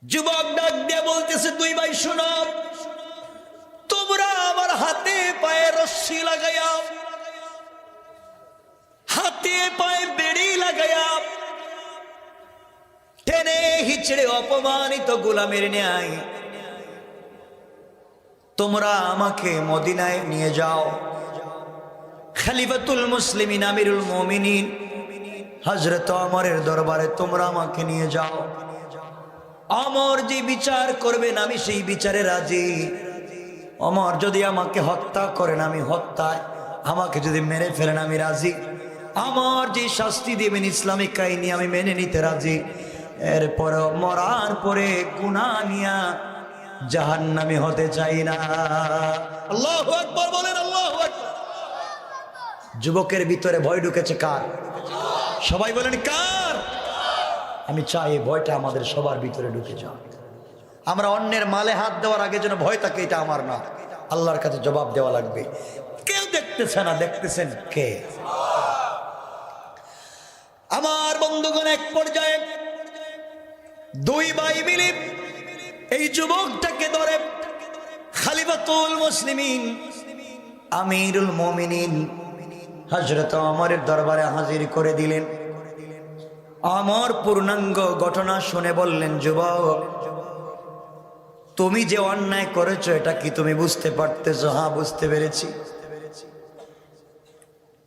যুবক ডাক দিয়ে বলতেছে, দুই ভাই শোনো, তোমরা আমার হাতে পায়ে রশ্মি লাগাইয়া, হাতে পায়ে বেড়ি লাগাইয়া, টেনে হিচড়ে অপমানিত গোলামের ন্যায় তোমরা আমাকে মদিনায় নিয়ে যাও। খলিফাতুল মুসলিমিন আমিরুল মুমিনিন হযরত ওমরের দরবারে তোমরা আমাকে নিয়ে যাও। ওমর যে বিচার করবেন আমি সেই বিচারে রাজি। ওমর যদি আমাকে হত্যা করেন আমি হত্যায়, আমাকে যদি মেরে ফেলেন আমি রাজি। আমার যে শাস্তি দেবেন ইসলামিক কাহিনী আমি মেনে নিতে রাজি। এরপর মরার পরে গুনাহ নিয়া জাহান্নামী হতে চাই না। আল্লাহু আকবার বলেন, আল্লাহু আকবার। যুবকের ভিতরে ভয় ঢুকেছে কার? সবাই বলেন কার? আমি চাই এই ভয়টা আমাদের সবার ভিতরে ঢুকে যাক। আমরা অন্যের মালে হাত দেওয়ার আগে যেন ভয় থাকে এটা আমার না, আল্লাহর কাছে জবাব দেওয়া লাগবে। কেউ দেখতেছে না, দেখতেছেন কে? আমার বন্ধুগণ, এক পর্যায়ে দুই ভাই মিলে এই যুবকটাকে ধরে খলিফাতুল মুসলিমিন আমিরুল মুমিনিন হযরত ওমরের দরবারে হাজির করে দিলেন। ওমর পূর্ণাঙ্গ ঘটনা শুনে বললেন, যুবক তুমি যে অন্যায় করেছো এটা কি তুমি বুঝতে পারতেছো? হ্যাঁ, বুঝতে পেরেছি।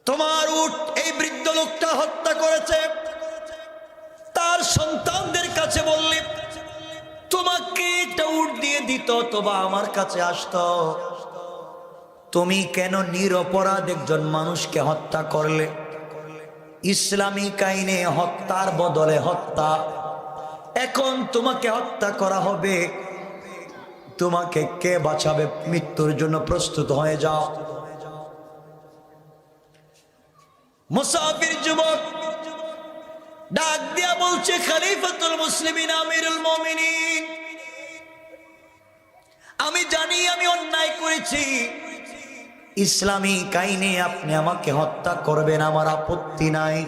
তোমার উট এই বৃদ্ধ লোকটা হত্যা করেছে, তার সন্তানদের কাছে বললে তোমাকে একটা উট দিয়ে দিত অথবা আমার কাছে আসতো। তুমি কেন নিরপরাধ একজন মানুষকে হত্যা করলে? ইসলামিক আইনে হত্যার বদলে হত্যা। এখন তোমাকে হত্যা করা হবে, তোমাকে কে বাঁচাবে? মৃত্যুর জন্য প্রস্তুত হয়ে যাও। মুসাফির যুবক ডাক দিয়া বলছে, খলিফাতুল মুসলিমিন আমিরুল মুমিনিন, আমি জানি আমি অন্যায় করেছি, ইসলামিক আইনে আপনি আমাকে হত্যা করবেন, আমার আপত্তি নাই।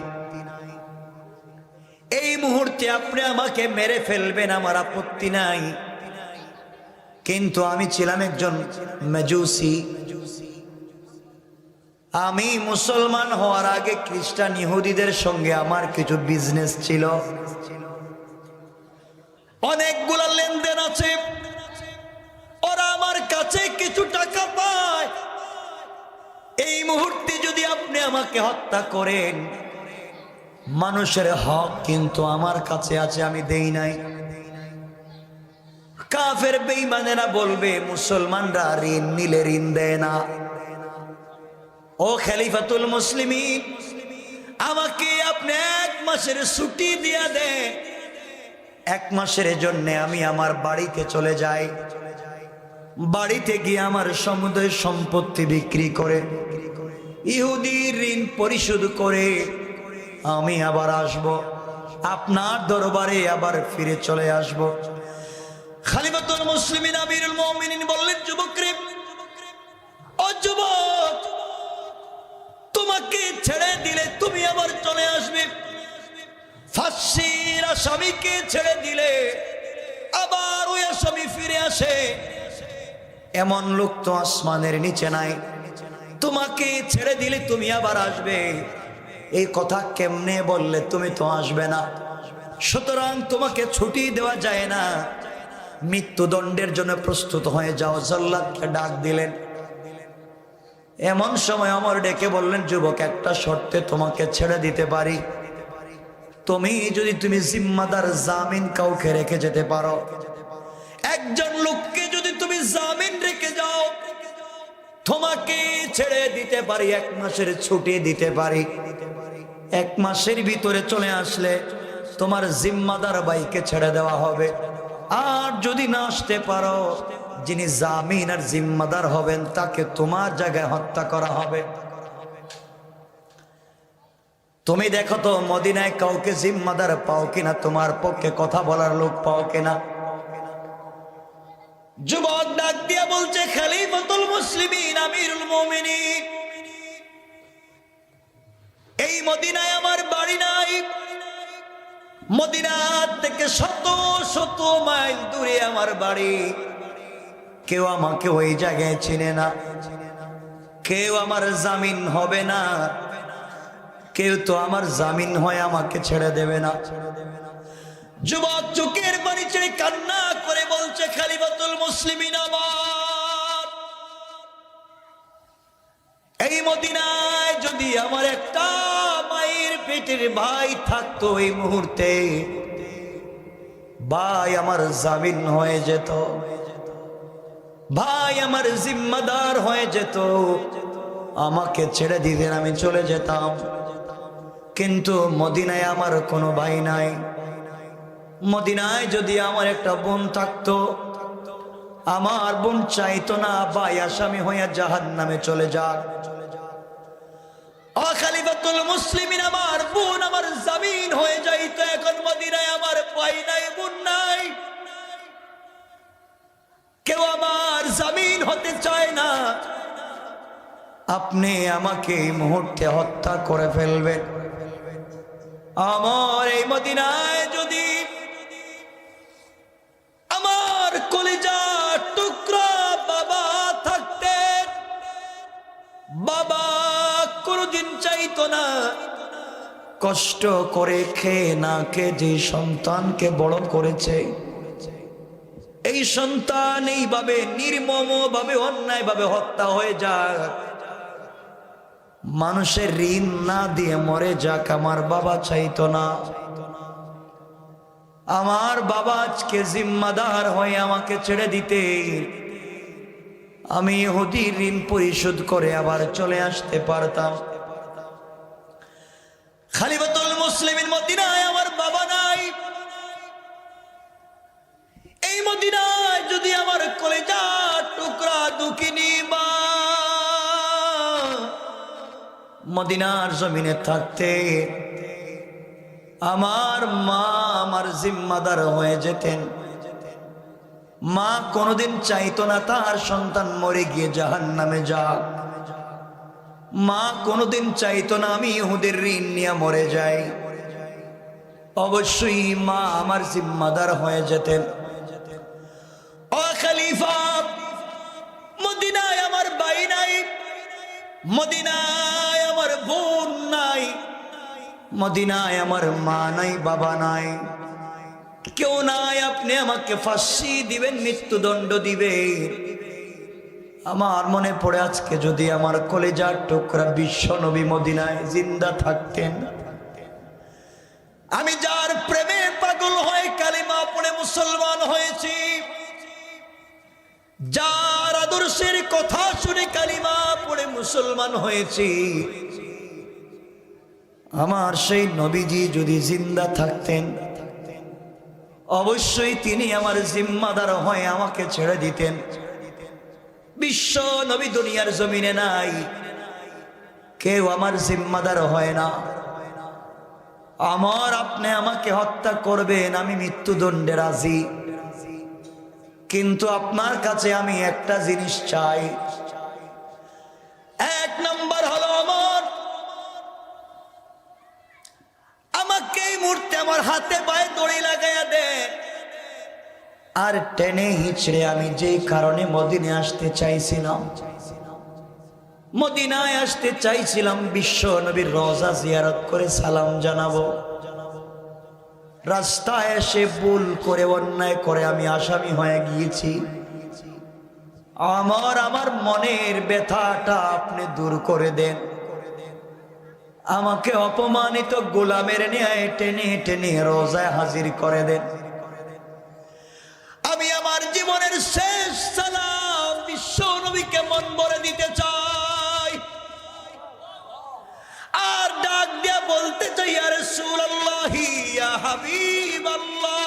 এই মুহূর্তে আপনি আমাকে মেরে ফেলবেন, আমার আপত্তি নাই। কিন্তু আমি ছিলাম একজন মেজুসি। আমি মুসলমান হওয়ার আগে খ্রিস্টান ইহুদিদের সঙ্গে আমার কিছু বিজনেস ছিল, অনেকগুলা লেনদেন আছে। ওরা আমার কাছে কিছু টাকা পায়। এই মুহূর্তে যদি আপনি আমাকে হত্যা করেন, মানুষের হক কিন্তু আমার কাছে আছে, আমি দেই নাই। কাফের বেঈমানেরা বলবে মুসলমানরা ঋণ নিলে ঋণ দেয় না। ও খলিফাতুল মুসলিমিন, আমাকে আপনি 1 মাসের ছুটি দিয়া দেন। 1 মাসের জন্য আমি আমার বাড়িতে চলে যাই। বাড়িতে গিয়ে আমার সমুদয় সম্পত্তি বিক্রি করে ইহুদির ঋণ পরিশোধ করে আমি আবার আসব, আপনার দরবারে আবার ফিরে চলে আসব। খলিফাতুল মুসলিমিন আমিরুল মুমিনিন বললেন, যুবক রে, ও যুবক, তোমাকে ছেড়ে দিলে তুমি আবার চলে আসবে। ফাঁসির আসামিকে ছেড়ে দিলে আবার ওই আসামি ফিরে আসে, এমন লোক তো আসমানের নিচে নাই। তোমাকে ছেড়ে দিলে তুমি আবার আসবে, এই কথা কেমনে বললে? তুমি তো আসবে না, সুতরাং তোমাকে ছুটি দেওয়া যায় না। মৃত্যুদণ্ডের জন্য প্রস্তুত হয়ে যাও। জল্লাদকে ডাক দিলেন। এমন সময় ওমর ডেকে বললেন, যুবক, একটা শর্তে তোমাকে ছেড়ে দিতে পারি। তুমি জিম্মাদার জামিন কাউকে রেখে যেতে পারো। একজন লোককে যদি তুমি জামিন রেখে যাও, তোমাকে ছেড়ে দিতে পারি, 1 মাসের ছুটি দিতে পারি। 1 মাসের ভিতরে চলে আসলে তোমার জিম্মাদার ভাইকে ছেড়ে দেওয়া হবে। আর যদি না আসতে পারো, যিনি জামিন আর জিম্মাদার হবেন তাকে তোমার জায়গায় হত্যা করা হবে। তুমি দেখো তো মদিনায় কাউকে জিম্মাদার পাও কিনা, তোমার পক্ষে কথা বলার লোক পাও কিনা। যুবক ডাক দিয়া বলছে, খলিফাতুল মুসলিমিন আমিরুল মুমিনিন, এই মদিনায় আমার বাড়ি নাই, মদিনা থেকে শত শত মাইল দূরে আমার বাড়ি। কেউ আমাকে ওই জায়গায় চিনে না, কেউ আমার জামিন হবে না, কেউ তো আমার জামিন হয়ে আমাকে ছেড়ে দেবে না। যুবক চোখের পানি ছেড়ে কান্না করে বলছে, খলিফাতুল মুসলিমিন আমার, এই মদিনায় যদি আমার একটা মায়ের পেটের ভাই থাকতো, এই মুহূর্তে ভাই আমার জামিন হয়ে যেত, ভাই আমার জিম্মাদার হয়ে যেত, আমাকে ছেড়ে দিতেন, আমি চলে যেতাম। কিন্তু মদিনায় আমার কোনো ভাই নাই। মদিনায় যদি আমার একটা বোন থাকতো, আমার বোন চাইতো না ভাই আসামি হইয়া জাহান্নামে চলে যাক। খলিফাতুল মুসলিমিন আমার বোন আমার জামিন হয়ে যাইতো। এখন মদিনায় আমার ভাই নাই, বোন নাই, কেউ আমার জামিন হতে চায় না। আপনি আমাকে এই মুহূর্তে হত্যা করে ফেলবেন। আমার এই মদিনায় যদি আমার কলিজার টুকরা বাবা থাকতেন, বাবা কোনদিন চাইতো না কষ্ট করে খেয়ে না খেয়ে যে সন্তানকে বড় করেছে, এই সন্তান এইভাবে নির্মম ভাবে অন্যায় ভাবে হত্যা হয়ে যাক, মানুষের ঋণ না দিয়ে মরে যাক, আমার বাবা চাইতো না। আমার বাবা আজকে জিম্মাদার হয়ে আমাকে ছেড়ে দিতে, আমি ইহুদির ঋণ পরিশোধ করে আবার চলে আসতে পারতাম। খলিফাতুল মুসলিমিন মদিনায় আমার বাবা নাই। এই মদিনায় যদি আমার কলিজার টুকরা দুঃখিনী মা মদিনার জমিনে থাকতে, আমার মা আমার জিম্মাদার হয়ে যেতেন। মা কোনোদিন চাইতো না তার সন্তান মরে গিয়ে জাহান্নামে যাক। মা কোনোদিন চাইতো না আমি ইহুদের ঋণ নিয়ে মরে যাই। অবশ্যই মা আমার জিম্মাদার হয়ে যেতেন। ও খলিফা, মদিনায় আমার ভাই নাই, মদিনায় আমার বোন নাই, মদিনায় আমার মা নাই, বাবা নাই, কেউ নাই। আপনি আমাকে ফাঁসি দিবেন, মৃত্যুদণ্ড দিবেন। আমার মনে পড়ে আজকে যদি আমার কলিজার টুকরা বিশ্ব নবী মদিনায় জিন্দা থাকতেন, আমি যার প্রেমে পাগল হয়ে কালিমা পড়ে মুসলমান হয়েছি, যার আদর্শের কথা শুনে কালিমা পড়ে মুসলমান হয়েছি, আমার সেই নবীজি যদি জিন্দা থাকতেন, অবশ্যই তিনি আমার জিম্মাদার হয়ে আমাকে ছেড়ে দিতেন। বিশ্ব নবী দুনিয়ার জমিনে নাই, কেউ আমার জিম্মাদার হয় না। আমার আপনি আমাকে হত্যা করবেন, আমি মৃত্যুদণ্ডে রাজি, কিন্তু আপনার কাছে আমি একটা জিনিস চাই। এক নম্বর হলো আমাকে এই মুহূর্তে আমার হাতে পায়ে দড়ি লাগাইয়া দেন, আর টেনে হিচড়ে আমি যেই কারণে মদিনায় আসতে চাইছিলাম, মদিনায় আসতে চাইছিলাম বিশ্ব নবীর রওজা জিয়ারত করে সালাম জানাবো, রাস্তায় এসে ভুল করে অন্যায় করে আমি আসামি হয়ে গিয়েছি। আমার মনের ব্যথাটা আপনি দূর করে দেন। আমাকে অপমানিত গোলামের ন্যায় টেনে টেনে রোজায় হাজির করে দেন। আমি আমার জীবনের শেষ সালাম বিশ্ব নবীকে মন ভরে দিতে চাই, আর ডাক দিয়ে বলতে চাই, ইয়া রাসূলুল্লাহ, ইয়া হাবিবাল্লাহ,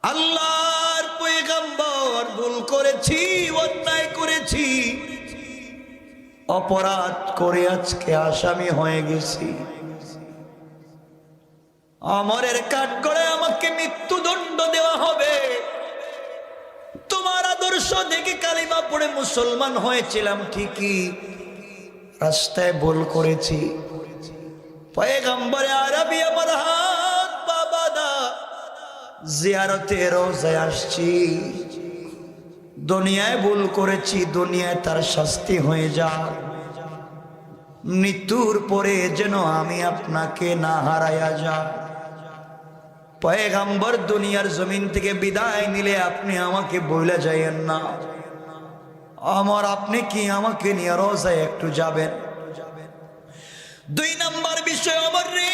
আল্লাহর পয়গম্বর, ভুল করেছি, অন্যায় করেছি, অপরাধ করে আজকে আসামি হয়ে গেছি। আমরের কাঠগড়ে আমাকে মৃত্যুদণ্ড দেওয়া হবে। তোমার আদর্শ দেখে কালিমা পড়ে মুসলমান হয়েছিলাম ঠিকই, রাস্তায় ভুল করেছি, পয়গম্বরে আরবি আমার হাত বাবা দা জিয়ারতে রোজায় আসছি, দুনিয়ায় ভুল করেছি, দুনিয়ায় তার শাস্তি হয়ে যাক, মৃত্যুর পরে যেন আমি আপনাকে না হারাইয়া যাই। পয়গম্বর দুনিয়ার জমিন থেকে বিদায় নিলে আপনি আমাকে বইলা যাইয়েন না। আমার আপনি কি আমাকে নিয়ে রোজায় একটু যাবেন? 2 নম্বর বিষয় আমার রে,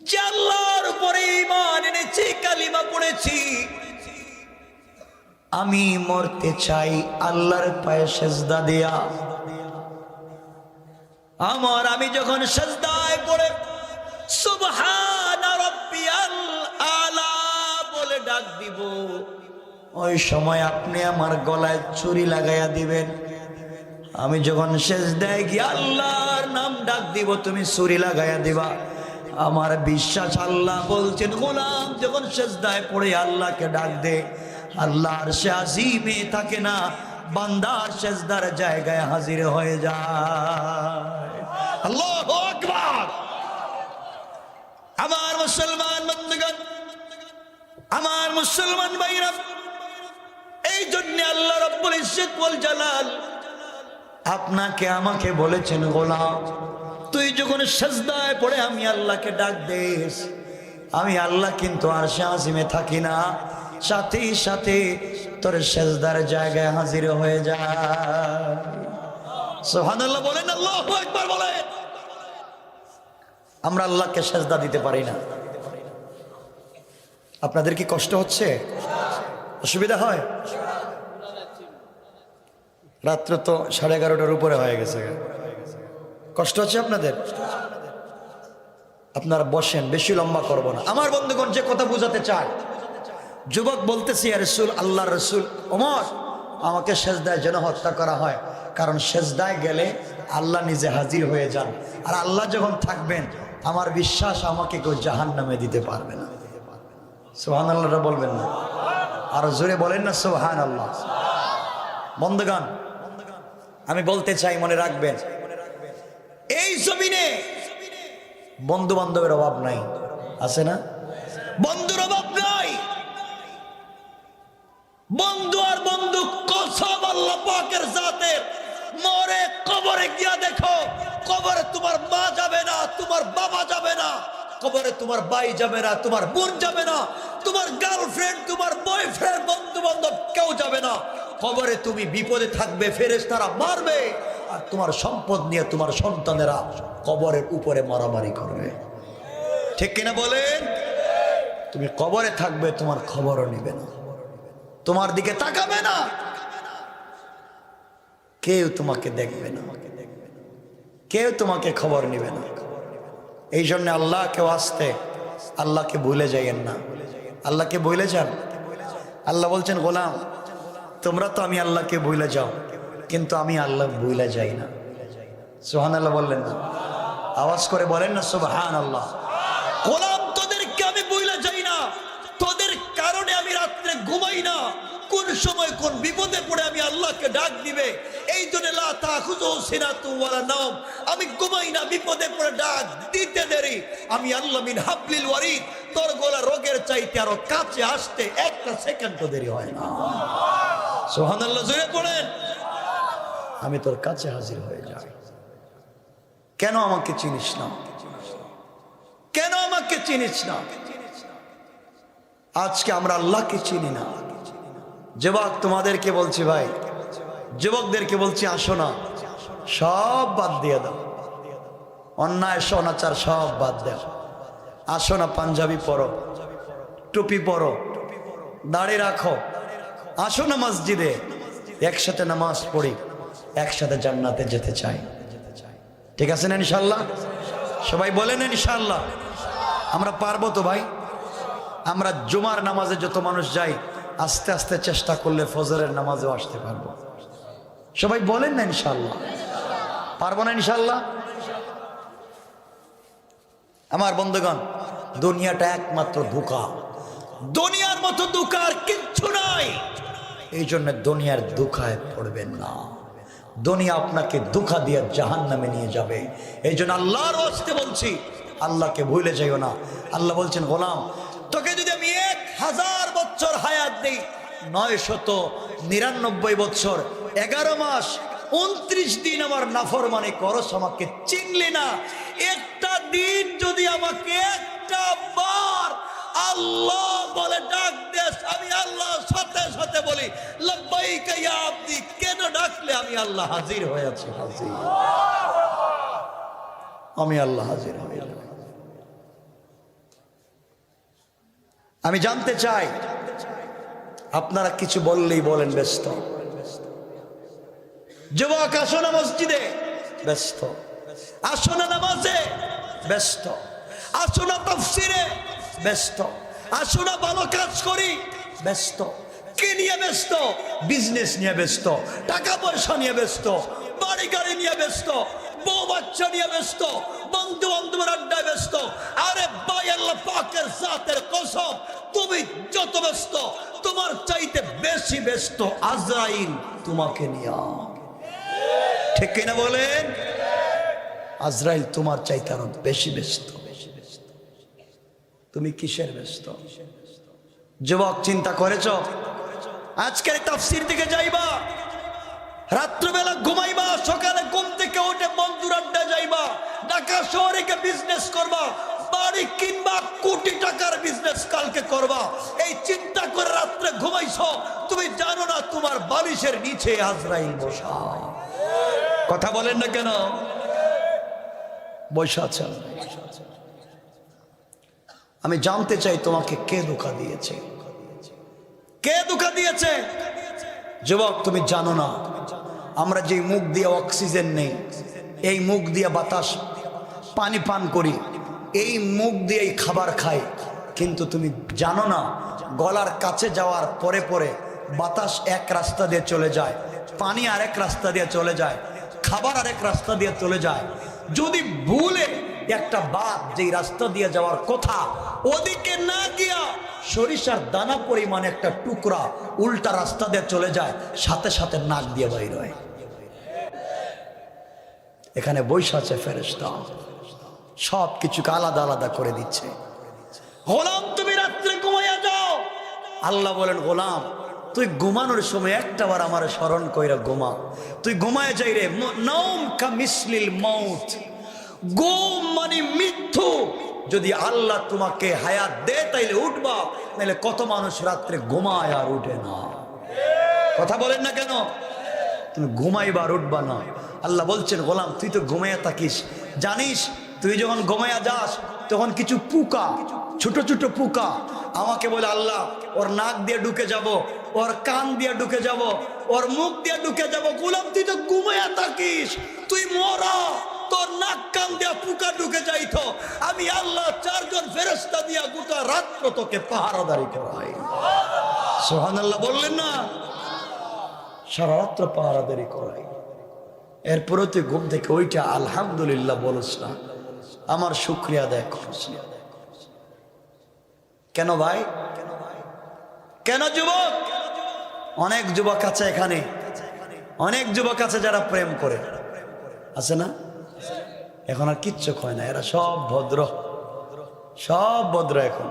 যে আল্লাহর উপরে ঈমান এনেছি, কালিমা পড়েছি, আমি মরতে চাই আল্লাহর পায়ে সেজদা দিয়া। আমি যখন সেজদায় পড়ে সুবহান রাব্বিয়াল আলা বলে ডাক দিব, ওই সময় আপনি আমার গলায় ছুরি লাগাইয়া দিবেন। আমি যখন সেজদায় গিয়ে আল্লাহর নাম ডাক দিব, তুমি ছুরি লাগাইয়া দিবা। আমার বিশ্বাস, আল্লাহ বলছেন গোলাম যখন সেজদায় পড়ে আল্লাহকে ডাক দে, আল্লাহ আরশে আজিমে থাকে না, বান্দার সেজদার জায়গায় হাজির হয়ে যায়। আল্লাহু আকবার। আমার মুসলমান বন্ধুগণ, আমার মুসলমান ভাইরা, এই জন্য আল্লাহ রাব্বুল ইজ্জত ওয়াল জালাল আপনাকে আমাকে বলেছেন গোলাম তুই যখন সেজদায় পড়ে আমি আল্লাহকে ডাক দিস, আমি আল্লাহ কিন্তু আরশে আজিমে থাকি না, সাথে সাথে তোর সেজদার জায়গায় হাজির হয়ে যায়। সুবহানাল্লাহ বলেন, আল্লাহু আকবার বলেন। আমরা আল্লাহকে সেজদা দিতে পারি না। আপনাদের কি কষ্ট হচ্ছে? অসুবিধা হয়? রাত্র তো 11:30টার উপরে হয়ে গেছে, কষ্ট হচ্ছে আপনাদের? আপনারা বসেন, বেশি লম্বা করব না। আমার বন্ধুগণ, যে কথা বুঝাতে চায়, যুবক বলতেছি, ইয়া রাসূল, আল্লাহর রাসূল, ওমর আমাকে সেজদায় যেন হত্যা করা হয়, কারণ সেজদায় গেলে আল্লাহ নিজে হাজির হয়ে যান, আর আল্লাহ যখন থাকবেন আমার বিশ্বাস আমাকে কেউ জাহান্নামে দিতে পারবে না। সুবহানাল্লাহ বলবেন না? আরো জোরে বলেন না সুবহানাল্লাহ। বন্ধুগণ, আমি বলতে চাই, মনে রাখবেন, এই জমিনে বন্ধু বান্ধবের অভাব নাই, আছে না? বন্ধুর অভাব নাই। বন্ধু আর বন্ধু, কসম আল্লাহ পাকের জাতের, মরে কবরে গিয়া দেখো, কবরে তোমার মা যাবে না, তোমার বাবা যাবে না, কবরে তোমার ভাই যাবে না, তোমার বোন যাবে না, তোমার গার্লফ্রেন্ড, তোমার বয়ফ্রেন্ড, বন্ধু বান্ধব কেউ যাবে না। কবরে তুমি বিপদে থাকবে, ফেরেশতারা মারবে, আর তোমার সম্পদ নিয়ে তোমার সন্তানেরা কবরের উপরে মারামারি করবে। ঠিক কিনা বলেন? তুমি কবরে থাকবে, তোমার খবরও নিবে না, তোমার দিকে তাকাবে না, কেউ তোমাকে দেখবে না, কেউ তোমাকে খবর নিবে না। এই জন্য আল্লাহকে আসতে, আল্লাহকে ভুলে যাইয়েন না। আল্লাহকে ভুলে যান। আল্লাহ বলছেন, গোলাম তোমরা তো আমি আল্লাহকে ভুলে যাও, কিন্তু আমি আল্লাহ ভুলে যাই না। সুবহানাল্লাহ বললেন না? আওয়াজ করে বলেন না সুবহানাল্লাহ। গোলাম তোদেরকে আমি ভুলে যাই না, তোদের কারণে আমি রাত্রে ঘুমাই না, কোন সময় কোন বিপদে পড়ে আমি আল্লাহকে ডাক দিবে, এই জন্য লা তাখুযুহু সিনাতুন ওয়ালা নাওম, আমি ঘুমাই না, বিপদে পড়ে ডাক দিতে দেরি, আমি আল্লাহ মিন হাবলিল ওয়ারিদ, তোর গলা রোগের চাইতে আরো কাছে আসতে একটা সেকেন্ডও দেরি হয় না। সুবহানাল্লাহ জোরে পড়েন। আমি তোর কাছে হাজির হয়ে যাই। কেন আমাকে চিনিস না? কেন আমাকে চিনিস না? আজকে আমরা আল্লাহকে চিনি না। যুবক তোমাদেরকে বলছি, ভাই যুবকদেরকে বলছি, আসো না, সব বাদ দিয়ে দাও, অন্যায় অনাচার সব বাদ দাও, আসো না, পাঞ্জাবি পরো, টুপি পরো, দাড়ি রাখো, আসো না মসজিদে, একসাথে নামাজ পড়ি, একসাথে জান্নাতে যেতে চাই। ঠিক আছে না ইনশাআল্লাহ? সবাই বলেন ইনশাআল্লাহ। আমরা পারবো তো ভাই? আমরা জুমার নামাজে যত মানুষ যাই, আস্তে আস্তে চেষ্টা করলে ফজরের নামাজেও আসতে পারবো। সবাই বলেন না ইনশাআল্লাহ? পারবো না ইনশাআল্লাহ? আমার বন্ধুগণ, দুনিয়াটা একমাত্র ধোঁকা, দুনিয়ার মতো ধোঁকা আর কিচ্ছু নাই। এই জন্য দুনিয়ার ধোঁকায় পড়বেন না। দুনিয়া আপনাকে ধোঁকা দিয়ে জাহান্নামে নিয়ে যাবে। এই জন্য আল্লাহর ওয়াস্তে বলছি, আল্লাহকে ভুলে যাইও না। আল্লাহ বলছেন, গোলাম তোকে যদি আমি 1000 বছর হায়াত দেই, 999 বছর 11 মাস 29 দিন আমার নাফরমানি করস, আমাকে চিনলি না, একটা দিন যদি আমাকে একটা বার আল্লাহ বলে ডাক দেস, আমি আল্লাহ সাথে সাথে বলি লব্বাইক ইয়া আব্দি, কেন ডাকলে আমি আল্লাহ হাজির হয়ে আছি, হাজির, আমি আল্লাহ হাজির হয়ে যাব। আমি জানতে চাই, আপনারা কিছু বললেই বলেন ব্যস্ত। যুবক আসো না মসজিদে, ব্যস্ত। আসো না নামাজে, ব্যস্ত। আসো না তাফসিরে, ব্যস্ত। আসো না ভালো কাজ করি, ব্যস্ত। কি নিয়ে ব্যস্ত? বিজনেস নিয়ে ব্যস্ত, টাকা পয়সা নিয়ে ব্যস্ত, বাড়ি গাড়ি নিয়ে ব্যস্ত, বউ বাচ্চা নিয়ে ব্যস্ত, বন্ধু বান্ধবের আড্ডায় ব্যস্ত। আরে ভাই, আল্লাহ পাকের জাতের কসম, তুমি যত ব্যস্ত, তোমার চাইতে বেশি ব্যস্ত আজরাইল তোমাকে নিয়ে। ঠিক কিনা বলেন? আজরাইল তোমার চাইতে আরো বেশি ব্যস্ত। তুমি কিসের ব্যস্ত? যুবক চিন্তা করেছ? আজকের তাফসীর দিকে যাইবা, রাত্রবেলা ঘুমাইবা, সকালে ঘুম থেকে উঠে বন্ধুর আড্ডা যাইবা, ঢাকা শহরে গিয়ে বিজনেস করবা, বাড়ি কিনবা, কোটি টাকার বিজনেস কালকে করবা। এই চিন্তা করে রাত্রে ঘুমাইছো, তুমি জানো না তোমার বালিশের নিচে আজরাইল বসা। কথা বলেন না কেন? বসা আছে। আমি জানতে চাই তোমাকে কে ধোঁকা দিয়েছে, কে ধোঁকা দিয়েছে? যুবক তুমি জানো না, আমরা যে মুখ দিয়ে অক্সিজেন নেই, এই মুখ দিয়ে বাতাস পানি পান করি, এই মুখ দিয়েই খাবার খাই, কিন্তু তুমি জানো না গলার কাছে যাওয়ার পরে পরে বাতাস এক রাস্তা দিয়ে চলে যায়, পানি আরেক রাস্তা দিয়ে চলে যায়, খাবার আরেক রাস্তা দিয়ে চলে যায়। যদি ভুলে একটা বাত যেই রাস্তা দিয়ে যাওয়ার কথা ওদিকে না গিয়া সরিষার দানা পরিমাণ একটা টুকরা উল্টা রাস্তা দিয়ে চলে যায়, সাথে সাথে নাক দিয়ে বাইর হয়। এখানে বৈশা আছে ফেরেশতা, সব কিছুকে আলাদা আলাদা করে দিচ্ছে। গোলাম তুমি রাত্রে ঘুমাইয়া যাও, আল্লাহ বলেন গোলাম তুই ঘুমানোর সময় একটা বার আমার স্মরণ কইরা ঘুমা। তুই ঘুমায় যাই রে, নাওম কা মিসলিল মাউত, ঘুম মানে মৃত্যু। যদি আল্লাহ তোমাকে হায়াত দে তাইলে উঠবা, নাহলে কত মানুষ রাত্রে ঘুমায় আর উঠে না। কথা বলেন না কেন? তুমি ঘুমাইবা আর উঠবা না। আল্লাহ বলছেন গোলাম তুই তো ঘুমাইয়া থাকিস, জানিস তুই যখন ঘুমাইয়া যাস তখন কিছু পোকা, ছোট ছোট পোকা আমাকে বলে আল্লাহ ওর নাক দিয়ে ঢুকে যাব, ওর কান দিয়ে ঢুকে যাব, ওর মুখ দিয়ে ঢুকে যাব। গোলাম তুই তো ঘুমাইয়া থাকিস, তুই মরা, তোর নাক কান দিয়া পোকা ঢুকে যাইতো, আমি আল্লাহ 4 জন ফেরেশতা দিয়া গোটা রাত্র তোকে পাহারাদারি করাই। সুবহানাল্লাহ বললেন না? সারা রাত্র পাহারাদারি করাই। এরপরে তুই ঘুম থেকে ওইটা আলহামদুলিল্লাহ বলছ না, আমার শুকরিয়া আদায় করছ না। কেন ভাই? কেন যুবক? অনেক যুবক আছে এখানে, অনেক যুবক আছে যারা প্রেম করে, আছে না? এখন আর কিচ্ছু হয় না, এরা সব ভদ্র, সব ভদ্র এখন।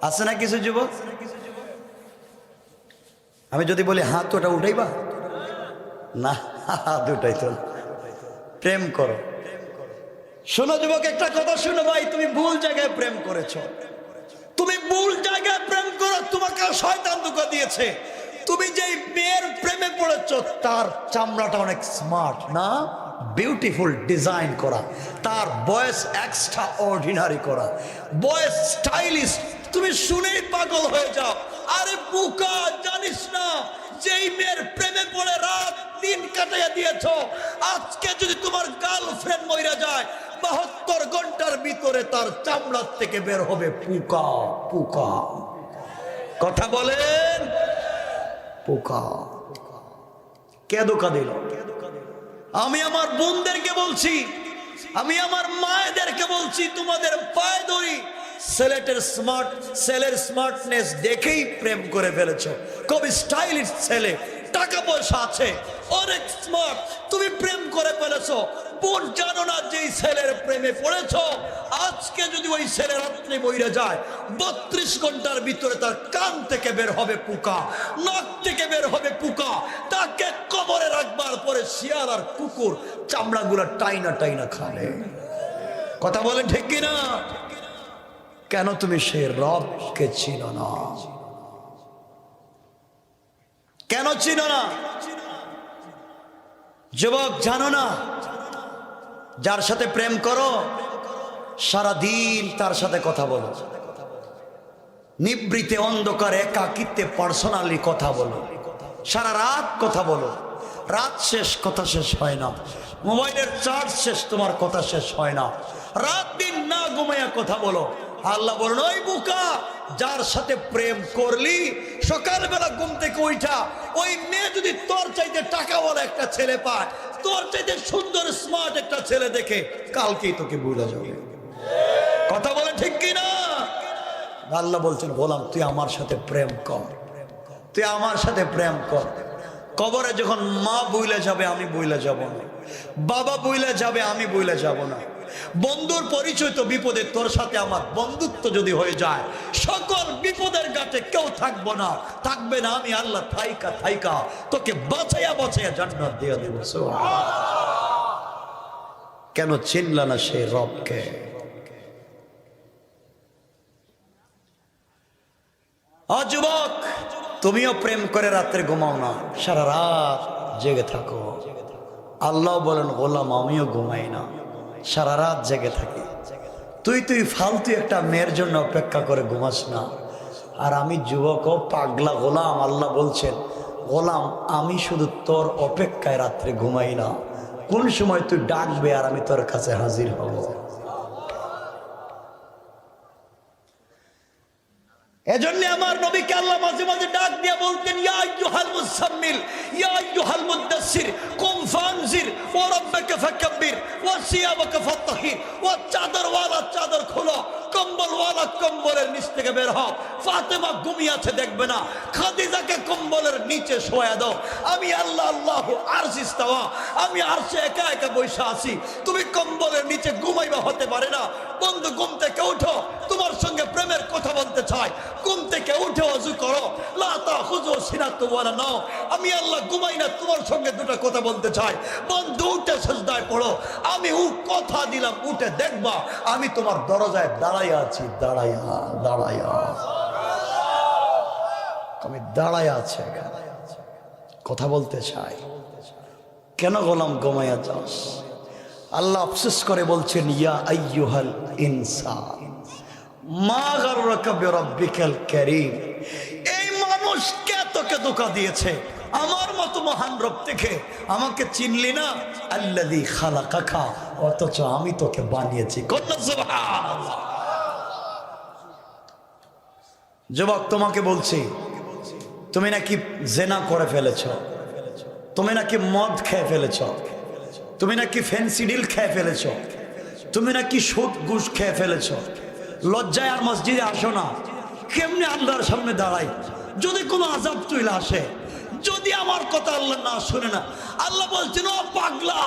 আছে না কিছু যুবক? আমি যদি বলি হাত ওটা উঠাইবা না, হাত উঠাইতো না, প্রেম করো। শোনো যুবক, একটা কথা শুনো ভাই, তুমি ভুল জায়গায় প্রেম করেছো, তুমি ভুল জায়গায় প্রেম করো, তোমাকে শয়তান ধোঁকা দিয়েছে। তুমি যেই মেয়ের প্রেমে পড়েছ তার চামড়াটা অনেক স্মার্ট না, বিউটিফুল ডিজাইন করা, তার বয়স এক্সট্রা অর্ডিনারি করা, বয়স স্টাইলিশ, তুমি শুনেই পাগল হয়ে যাও। আরে বোকা, জানিস না যেই মেয়ের প্রেমে পড়ে রাত দিন কাটাইয়া দিয়েছ, আজকে যদি তোমার গার্লফ্রেন্ড মইরা যায় 72 ঘন্টার ভিতরে তার চামড়ার থেকে বের হবে পোকা। পোকা, কথা বলেন, পোকা। কে ধোঁকা দিল? আমি আমার বোনদেরকে বলছি, আমি আমার মায়েদেরকে বলছি, তোমাদের পায়ে ধরি, ছেলের স্মার্টনেস দেখেই প্রেম করে ফেলেছো। খুব স্টাইলিশ ছেলে, টাকা পয়সা আছে, অনেক স্মার্ট, তুমি প্রেম করে ফেলেছো, বোন জানো না যে ছেলের প্রেমে পড়েছো। আজকে যদি ওই ছেলে রাত্রে বইরে যায়, 32 ঘন্টার ভিতরে তার কান থেকে বের হবে পোকা, নাক থেকে বের হবে পোকা, তাকে কবরে রাখবার পরে শিয়াল আর কুকুর চামড়াগুলা টাইনা টাইনা খাবে। কথা বলেন ঠিক কিনা? কেন তুমি সেই রবকে চিনো না? কেন চিনো না? যুবক জানো না, যার সাথে প্রেম করো সারাদিন তার সাথে কথা বলো, নিবৃতে অন্ধকারে একাকিত্বে পার্সোনালি কথা বলো, সারা রাত কথা বলো, রাত শেষ কথা শেষ হয় না, মোবাইলের চার্জ শেষ তোমার কথা শেষ হয় না, রাত দিন না ঘুমাইয়া কথা বলো। আল্লাহ বলেন, ওই বোকা, যার সাথে প্রেম করলি সকালবেলা ঘুম থেকে উঠা ওই মেয়ে যদি তোর চাইতে টাকাওয়ালা একটা ছেলে পায়, তোর চাইতে সুন্দর স্মার্ট একটা ছেলে দেখে, কালকেই তোকে ভুলে যাবে। কথা বলে ঠিক কিনা? আল্লাহ বলছেন, গোলাম তুই আমার সাথে প্রেম কর, তুই আমার সাথে প্রেম কর। কবরে যখন মা বইলে যাবে আমি বইলে যাব না, বাবা বইলে যাবে আমি বইলে যাব না, বন্ধুর পরিচয় তো বিপদে, তোর সাথে আমার বন্ধুত্ব যদি হয়ে যায় সকল বিপদের ঘাটে কেউ থাকবো না, থাকবে না আমি আল্লাহ থাইকা থাইকা তোকে বাঁচাইয়া বাঁচাইয়া জান্নাত দিয়ে দেব। কেন চিনলা না সেই রবকে? যুবক, তুমিও প্রেম করে রাত্রে ঘুমাও না, সারা রাত জেগে থাকো। আল্লাহ বলেন, গোলাম আমিও ঘুমাই না, সারা রাত জেগে থাকি। তুই ফালতু একটা মেয়ের জন্য অপেক্ষা করে ঘুমাস না। আর আমি যুবক ও পাগলা গোলাম, আল্লাহ বলছেন, গোলাম আমি শুধু তোর অপেক্ষায় রাত্রে ঘুমাই না, কোন সময় তুই ডাকবে আর আমি তোর কাছে হাজির হব। এজন্য আমার নবীকে আল্লাহ মাঝে মাঝে ডাক দিয়ে বলতেন, ইয়া আইয়ুহাল মুসাম্মিল ইয়া আইয়ুহাল মুদাসসির কুম ফানজির ওয়া রাব্বাকা ফাকাব্বির ওয়া সিয়াবাকা ফাত্তাহির, ওয়া চাদরওয়ালা চাদর খোলো, কম্বলওয়ালা কম্বলের নিচ থেকে বের হও। ফাতেমা ঘুমিয়ে আছে দেখবে না, খাদিজাকে কম্বলের নিচে শোয়া দাও। আমি আল্লাহ আল্লাহু আরশি ইস্তাওয়া, আমি আরশে একা একা বসে আছি, তুমি কম্বলের নিচে ঘুমাইবা হতে পারে না। বন্ধু ঘুম থেকে উঠো, তোমার সঙ্গে প্রেমের কথা বলতে চাই। ঘুম থেকে উঠে ওযু করো, লা তাখুযু সিনাতু ওয়ালা নাও, আমি আল্লাহ ঘুমাই না, তোমার সঙ্গে দুটো কথা বলতে চাই। বন্ধু উঠে সিজদায় পড়ো, আমি কথা দিলাম উঠে দেখবা আমি তোমার দরজায় দাঁড়াইয়া আছি, দাঁড়াইয়া দাঁড়াইয়া আমি দাঁড়াইয়া আছি, কথা বলতে চাই। কেন গোলাম ঘুমাইয়া যাস? আল্লাহ আফসোস করে বলছেন, ইয়া আইয়ুহাল ইনসান মা গাররাকা বিরাব্বিকাল কারীম, এই মানুষ কে তোকে ধোঁকা দিয়েছে? আমার মতো মহান রব থেকে আমাকে চিনলি না? আল্লাযী খালাকাকা, অথচ আমি তোকে বানিয়েছি। কন্যা সুবহানাল্লাহ। যুবক তোমাকে বলছি, তুমি নাকি জেনা করে ফেলেছ, তুমি নাকি মদ খেয়ে ফেলেছ, তুমি নাকি ফেন্সিডিল খেয়ে ফেলেছ, তুমি নাকি সুদ ঘুষ খেয়ে ফেলেছ। লজ্জায় আর মসজিদে আসো না। কেমনে আল্লাহর সামনে দাঁড়াই যদি কোনো আযাব চলে আসে, যদি আমার কথা আল্লাহ না শুনে না? আল্লাহ বলছেন, ও পাগলা,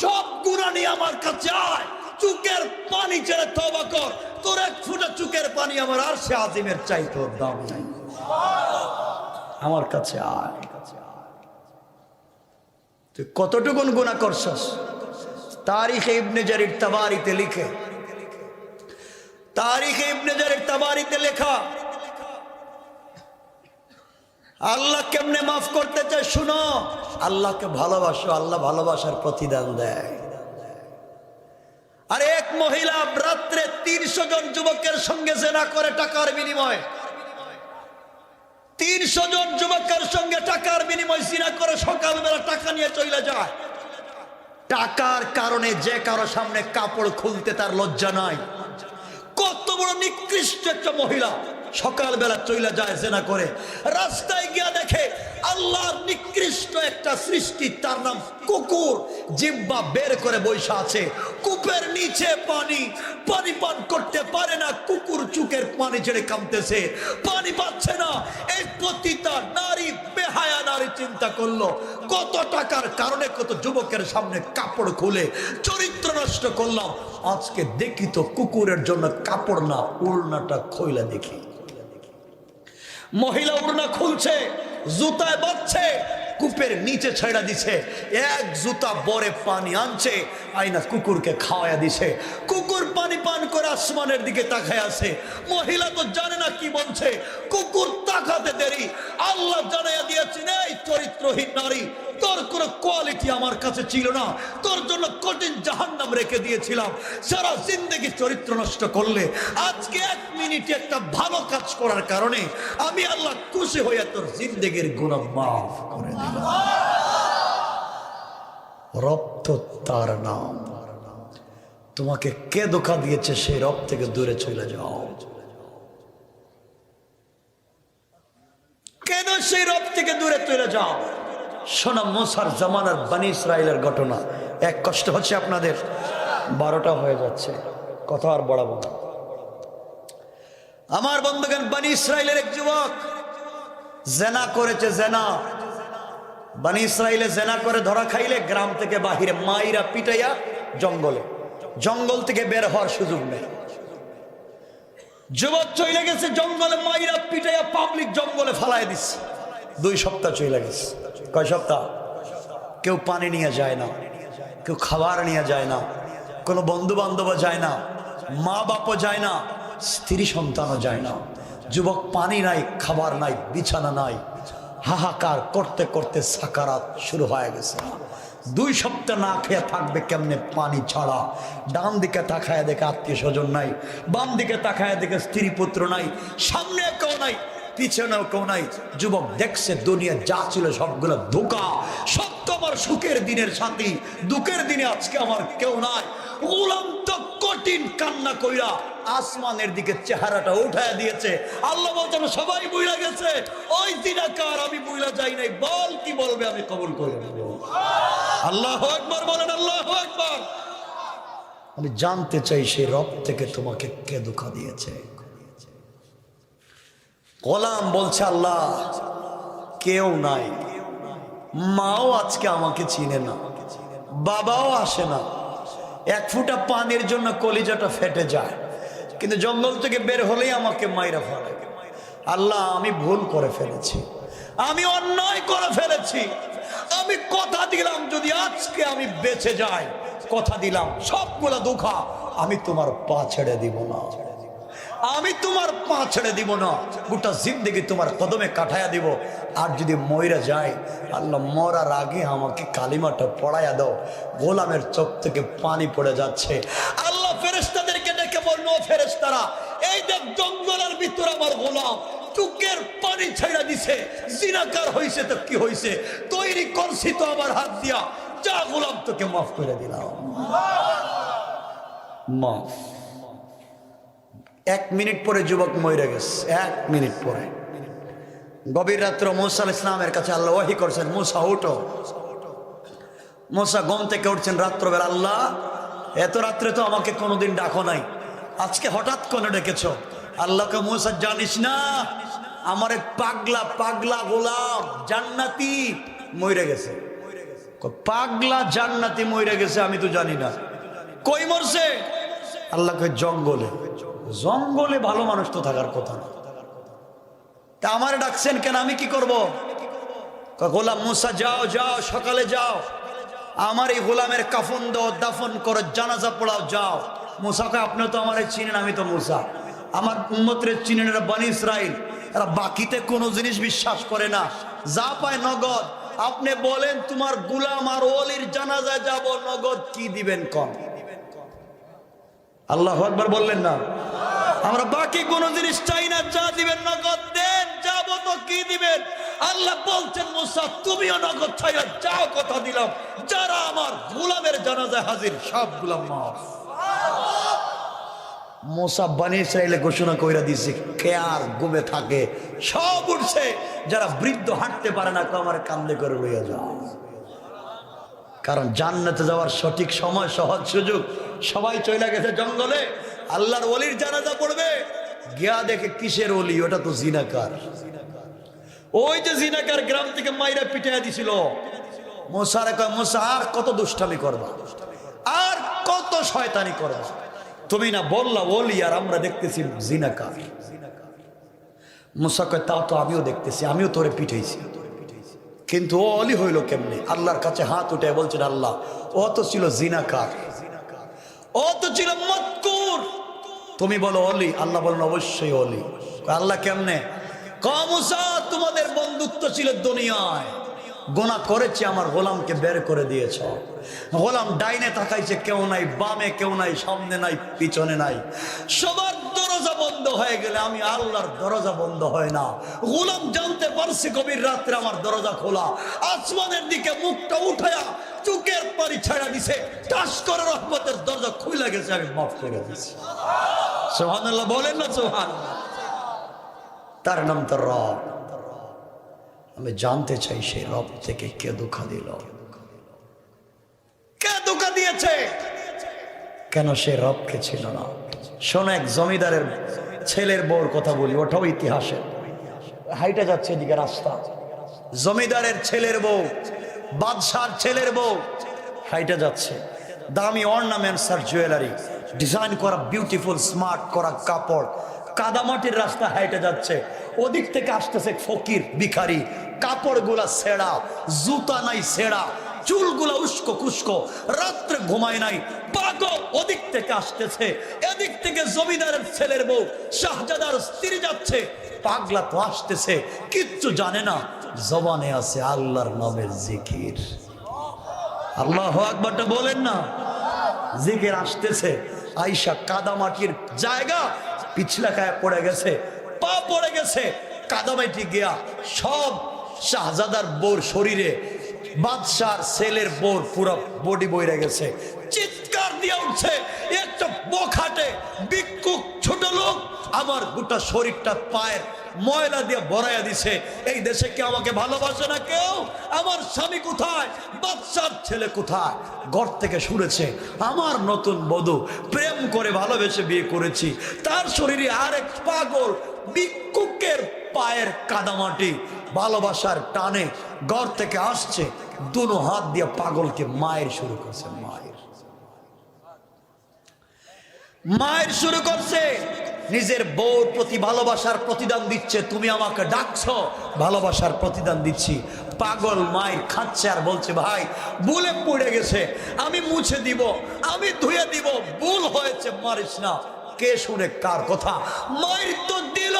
সব গুনাহ নিয়ে আমার কাছে আয়, চুকের পানি ছেড়ে তওবা কর, তোর এক ফোঁটা চুকের পানি আমার আরশে আজিমের চাইতে দাম নাই। আমার কাছে আয়। তুই কতটুকুন গুনাহ করছস? তারিখে ইবনে জারির তাবারিতে লিখে, তারিখে ইবনে জারির তাবারিতে লেখা, আল্লাহ কেমনে মাফ করতে চায় শুনো। আল্লাহকে ভালোবাসো, আল্লাহ ভালোবাসার প্রতিদান দেয়। আর এক মহিলা রাত্রে 300 জন যুবকের সঙ্গে জেনা করে টাকার বিনিময়, 300 জন যুবকের সঙ্গে টাকার বিনিময় জিনা করে সকালবেলা টাকা নিয়ে চলে যায়। টাকার কারণে যে কারো সামনে কাপড় খুলতে তার লজ্জা নাই। কত বড় নিকৃষ্ট একটা মহিলা সকালবেলা চলে যায় জেনা করে, রাস্তায় গিয়া দেখে আল্লাহর নিকৃষ্ট একটা সৃষ্টি, তার নাম কুকুর, জিহ্বা বের করে বসে আছে, কূপের নিচে পানি, পানি পান করতে পারে না, কুকুর চুকের পানি ছেড়ে কামতেছে, পানি পাচ্ছে না। এই পতিতা নারী, বেহায়া নারী চিন্তা করলো কত টাকার কারণে কত যুবকের সামনে কাপড় খুলে চরিত্র নষ্ট করলাম, আজকে দেখি তো কুকুরের জন্য কাপড় না উড়নাটা খোলা দেখি। মহিলা উড়না খুলছে, জুতায় বাঁধছে, কূপের নিচে ছেড়া দিছে, এক জুতা বরে পানি আনছে, আইনা কুকুরকে খাওয়াইয়া দিছে। কুকুর পানি পান করে আসমানের দিকে তাকায় আছে। মহিলা তো জানে না কি বলছে, কুকুর তাকাতে দেরি আল্লাহ জানাইয়া দিয়েছেন, এই চরিত্রহীন নারী, তোর কোনো কোয়ালিটি আমার কাছে ছিল না, তোর জন্য কঠিন জাহান্নাম রেখে দিয়েছিলাম। সারা জিন্দেগি চরিত্র নষ্ট করলে, আজকে এক মিনিটে একটা ভালো কাজ করার কারণে আমি আল্লাহ খুশি হইয়া তোর জিন্দেগির গুনাহ মাফ করে দিলাম। রব তো তার নাম। তোমাকে কে ধোঁকা দিয়েছে সেই রব থেকে দূরে চলে যাও। কেন সেই রব থেকে দূরে চলে যাও? শোনা, মুসার জামানার বনি ইসরাইলের ঘটনা। এক কষ্ট হচ্ছে আপনাদের, 12টা হয়ে যাচ্ছে, কথা আর বাড়াবো না। আমার বন্ধুগণ, বনি ইসরাইলের এক যুবক জেনা করেছে। জেনা, বনি ইসরাইলে জেনা করে ধরা খাইলে গ্রাম থেকে বাহিরে মাইরা পিটাইয়া জঙ্গলে, জঙ্গল থেকে বের হওয়ার সুযোগ নেই। যুবক চলে গেছে জঙ্গলে, মাইরা পিটাইয়া পাবলিক জঙ্গলে ফালাই দিচ্ছে। 2 সপ্তাহ চলে গেছে। কয় সপ্তাহ? কেউ পানি নিয়ে যায় না, কেউ খাবার নিয়ে যায় না, কোনো বন্ধু বান্ধবও যায় না, মা বাপও যায় না, স্ত্রী সন্তানও যায় না। যুবক পানি নাই, খাবার নাই, বিছানা নাই, হাহাকার করতে করতে সাকারাত শুরু হয়ে গেছে। 2 সপ্তাহ না খেয়ে থাকবে কেমনে পানি ছাড়া? ডান দিকে তাকায় দেখে আত্মীয় স্বজন নাই, বাম দিকে তাকায় দেখে স্ত্রী পুত্র নাই, সামনে কেউ নাই, পিছনেও কেউ নাই। যুবক দেখছে দুনিয়া যা ছিল সবগুলো ধোঁকা, সব তো আমার সুখের দিনের সাথী, দুঃখের দিনে আজকে আমার কেউ নাই। গোলাম তো কঠিন কান্না কইরা আসমানের দিকে চেহারাটা উঠায় দিয়েছে। আল্লাহ বলছেন সবাই বুইলা গেছে, ওই দিনাকার আমি বুইলা যাই নাই, বল কি বলবে আমি কবুল করে নেব। আল্লাহু আকবার বলেন, আল্লাহু আকবার। আমি জানতে চাই সেই রব থেকে তোমাকে কে ধোঁকা দিয়েছে? গোলাম বলছে আল্লাহ কেউ নাই, মাও আজকে আমাকে চিনে না, বাবাও আসে না, 1 ফোঁটা পানির জন্য কলিজাটা ফেটে যায়, কিন্তু জঙ্গল থেকে বের হলেই আমাকে মাইরা ফেলে। আল্লাহ আমি ভুল করে ফেলেছি, আমি অন্যায় করে ফেলেছি, আমি কথা দিলাম যদি আজকে আমি বেঁচে যাই, কথা দিলাম সবগুলো ধোঁকা আমি তোমার পা ছেড়ে দিব না, আমি তোমার পা ছেড়ে দিব না, গোটা জিন্দেগি তোমার কদমে কাটাইয়া দিব। আর যদি মইরা যায়, আল্লাহ মরার আগে আমাকে কালিমাটা পড়াইয়া দাও। গোলামের চোখ থেকে পানি পড়ে যাচ্ছে। আল্লাহ ফেরেশতাদেরকে ডেকে বলল, ফেরেশতারা এই দেখ জঙ্গলের ভিতরে আমার গোলাম চোখের পানি ছেড়ে দিছে, জিনাকার হইছে তো কি হইছে, তৈরি করছি তো আমার হাত দিয়া, যা গোলাম তোকে মাফ করে দিলাম। মাফ। 1 মিনিট পরে যুবক মরে গেছে। 1 মিনিট পরে গভীর রাত্র মুসা আলাইহিস সালামের কাছে আল্লাহ ওহী করছেন, মুসা উঠো। মুসা ঘুম থেকে উঠছেন রাত্রবেলা। আল্লাহ এত রাত্রে তো আমাকে কোনোদিন ডাকো নাই, আজকে হঠাৎ করে ডেকেছো। আল্লাহকে মুসা জানিস না আমার এক পাগলা পাগলা গোলাম জান্নাতি মরে গেছে? পাগলা জান্নাতি মরে গেছে আমি তো জানি না। কই মরছে? আল্লাহকে জঙ্গলে। জঙ্গলে ভালো মানুষ তো থাকার কথা না, তা আমার ডাকছেন কেন? আমি কি করব? গোলাম মুসা যাও যাও, সকালে যাও, আমার এই গোলামের কাফন দাও, দাফন করো, জানাজা পড়াও, যাও। মুসাকে আপনি তো আমার চিনেন, আমি তো মুসা, আমার উম্মতের চিনেন, এরা বনি ইসরাইল, এরা বাকিতে কোনো জিনিস বিশ্বাস করে না, যা পায় নগদ। আপনি বলেন তোমার গোলাম আর ওলির জানাজায় যাব, নগদ কি দিবেন কম? আল্লাহু আকবার বললেন না? আমরা বাকি কোনো জিনিস চাই না, যা দিবেন নগদ দেন, যাবো তো কি দিবেন? আল্লাহ বলছেন মুসা তুমিও নগদ চাইয়া যাও, কথা দিলাম যারা আমার গোলামের জানাজায় হাজির সব গোলাম মাফ। মুসা বনি ইসরাইলে ঘোষণা কইরা দিছে, কে আর ঘুমে থাকে সব উঠছে, যারা বৃদ্ধ হাঁটতে পারে না আমার কান্দে করে লইয়া যাও। কারণ জান্নাতে যাওয়ার সঠিক সময়, সহজ সুযোগ, সবাই চলে গেছে জঙ্গলে। আল্লাহর ওলির জানাজা পড়বে, গিয়া দেখে কিসের ওলি? ওটা তো জিনাকার। ওই যে জিনাকার গ্রাম থেকে মাইরা পিটাইয়া দিছিল, মুসারে কয় মুসা আর কত দুষ্টামি করবা, আর কত শয়তানি করবা, তুমি না বললা ওলি আর আমরা দেখতেছি জিনাকার। মুসা কয় তাও তো আমিও দেখতেছি, আমিও তোরে পিটাইছি, কিন্তু ও অলি হইল কেমনে? আল্লাহর কাছে হাত উঠে বলছেন আল্লাহ ও তো ছিল জিনাকার, ও তো ছিল মক্কুর, তুমি বলো অলি। আল্লাহ বলেন অবশ্যই অলি। আল্লাহ কেমনে? মুসা তোমাদের বন্ধুত্ব ছিল দুনিয়ায়, গোনা করেছে আমার গোলামকে বের করে দিয়েছ। গোলাম ডাইনে তাকাইছে, কেউ নাই, বামে কেউ নাই, সামনে নাই, পিছনে নাই, সবার দরজা বন্ধ হয়ে গেলে আমি আল্লাহর দরজা বন্ধ হয় না। গোলাম জানতে পারছে গভীর রাত্রে আমার দরজা খোলা, আসমানের দিকে মুখটা উঠায়া চুকের পানি ছাড়া দিছে, টাস করে রহমতের দরজা খুলে গেছে, আমি মাফ করে দিছি। সুবহানাল্লাহ বলেন না সুবহানাল্লাহ। তার নাম তো রব। আমি জানতে চাই সেই রব থেকে কে ধোঁকা দিল, কে ধোঁকা দিয়েছে, কেন সে রবকে ছিল না? শোনো, এক জমিদারের ছেলের বউর কথা বলি, ওটাও ইতিহাসে। হাইটা যাচ্ছে এদিকে রাস্তা, জমিদারের ছেলের বউ, বাদশার ছেলের বউ হাইটা যাচ্ছে, দামি অর্নামেন্টস আর জুয়েলারি, ডিজাইন করা বিউটিফুল স্মার্ট করা কাপড়, কাদামাটির রাস্তা হাইটে যাচ্ছে। ওদিক থেকে আসতেছে ফকির ভিখারি, কাপড়গুলা ছেঁড়া, জুতা নাই ছেঁড়া, চুলগুলা উস্কো কুস্কো, রাত্রে ঘুমায় নাই, পাগল। ওদিক থেকে আসতেছে, এদিক থেকে জমিদারের ছেলের বউ শাহজাদার স্ত্রী যাচ্ছে, পাগলা তো আসতেছে, কিচ্ছু জানে না, জবানে আছে আল্লাহর নামের জিকির। আল্লাহু আকবারটা বলেন না, জিকির আসতেছে। আয়েশা কাদামাটির জায়গা পিছলা খায় পড়ে গেছে, পা পড়ে গেছে, কাদামাটি গিয়া সব শাহজাদার বউর শরীরে, বাদশার ছেলের বউর পুরো বডি বইরে গেছে, চিৎকার দিয়ে উঠছে, একটা বখাটে ভিক্ষুক ছোট লোক আমার গোটা শরীরটা পায়ের ময়লা দিয়ে ভরাইয়া দিছে। এই দেশে কি আমাকে ভালোবাসে না কেউ? আমার স্বামী কোথায়? বাদশার ছেলে কোথায়? ঘর থেকে শুনেছে আমার নতুন বধূ প্রেম করে ভালোবেসে বিয়ে করেছি, তার শরীরে আরেক পাগল ভিক্ষুকের পায়ের কাদামাটি ভালোবাসার টানে ঘর থেকে আসছে, দুনো হাত দিয়ে পাগলকে মায়ের শুরু করছে, মায়ের শুরু করছে। নিজের বউর প্রতি ভালোবাসার প্রতিদান দিচ্ছে, তুমি আমাকে ডাকছো, ভালোবাসার প্রতিদান দিচ্ছি। পাগল মায়ের খাচ্ছে আর বলছে ভাই ভুলে পড়ে গেছে, আমি মুছে দিব, আমি ধুয়ে দিব, ভুল হয়েছে, মারিস না। কে শুনে কার কথা? মায়ের তো দিল।